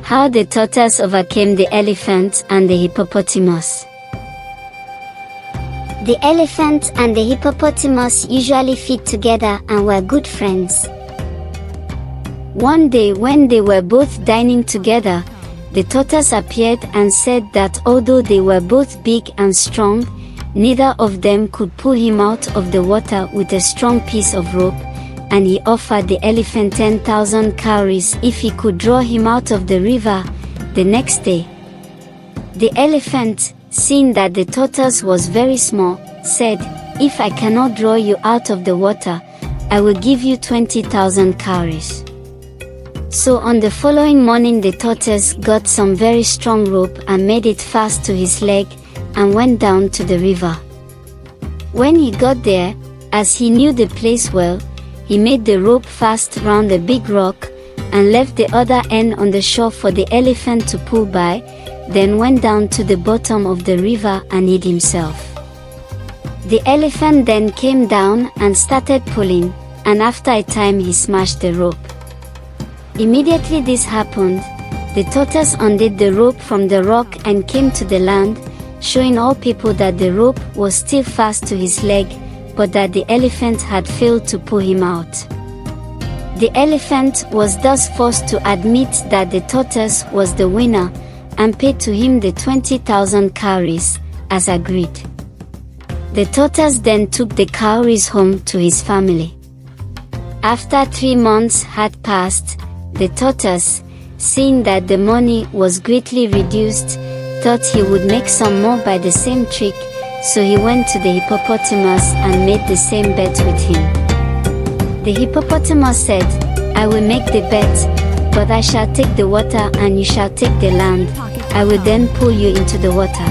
How the tortoise overcame the elephant and the hippopotamus. The elephant and the hippopotamus usually fit together and were good friends. One day when they were both dining together, the tortoise appeared and said that although they were both big and strong, neither of them could pull him out of the water with a strong piece of rope, and he offered the elephant 10,000 cowries if he could draw him out of the river the next day. The elephant, seeing that the tortoise was very small, said, "If I cannot draw you out of the water, I will give you 20,000 cowries." So on the following morning the tortoise got some very strong rope and made it fast to his leg and went down to the river. When he got there, as he knew the place well, he made the rope fast round a big rock, and left the other end on the shore for the elephant to pull by, then went down to the bottom of the river and hid himself. The elephant then came down and started pulling, and after a time he smashed the rope. Immediately this happened, the tortoise undid the rope from the rock and came to the land, showing all people that the rope was still fast to his leg, but that the elephant had failed to pull him out. The elephant was thus forced to admit that the tortoise was the winner, and paid to him the 20,000 cowries, as agreed. The tortoise then took the cowries home to his family. After 3 months had passed, the tortoise, seeing that the money was greatly reduced, thought he would make some more by the same trick, so he went to the hippopotamus and made the same bet with him. The hippopotamus said, "I will make the bet, but I shall take the water and you shall take the land. I will then pull you into the water."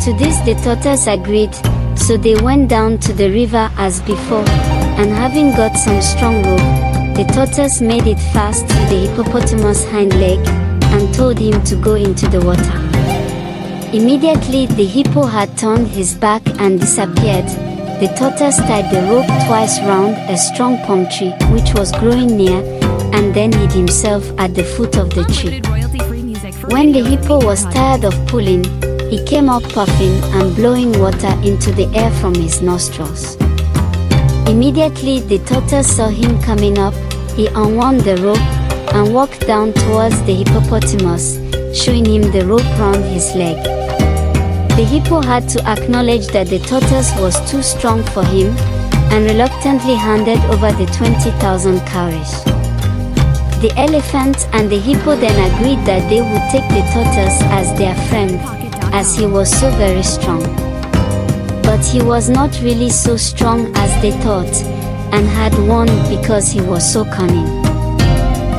To this the tortoise agreed, so they went down to the river as before, and having got some strong rope, the tortoise made it fast to the hippopotamus' hind leg, and told him to go into the water. Immediately the hippo had turned his back and disappeared. The tortoise tied the rope twice round a strong palm tree which was growing near, and then hid himself at the foot of the tree. When the hippo was tired of pulling, he came up puffing and blowing water into the air from his nostrils. Immediately the tortoise saw him coming up, he unwound the rope, and walked down towards the hippopotamus, showing him the rope round his leg. The hippo had to acknowledge that the tortoise was too strong for him, and reluctantly handed over the 20,000 cowries. The elephant and the hippo then agreed that they would take the tortoise as their friend, as he was so very strong. But he was not really so strong as they thought, and had won because he was so cunning.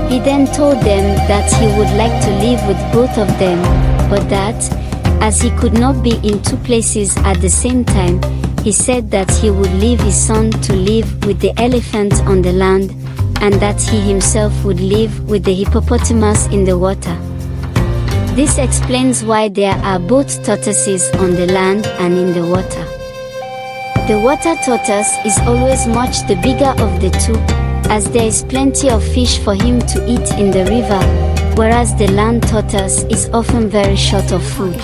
He then told them that he would like to live with both of them, but that, as he could not be in two places at the same time, he said that he would leave his son to live with the elephant on the land, and that he himself would live with the hippopotamus in the water. This explains why there are both tortoises on the land and in the water. The water tortoise is always much the bigger of the two, as there is plenty of fish for him to eat in the river, whereas the land tortoise is often very short of food.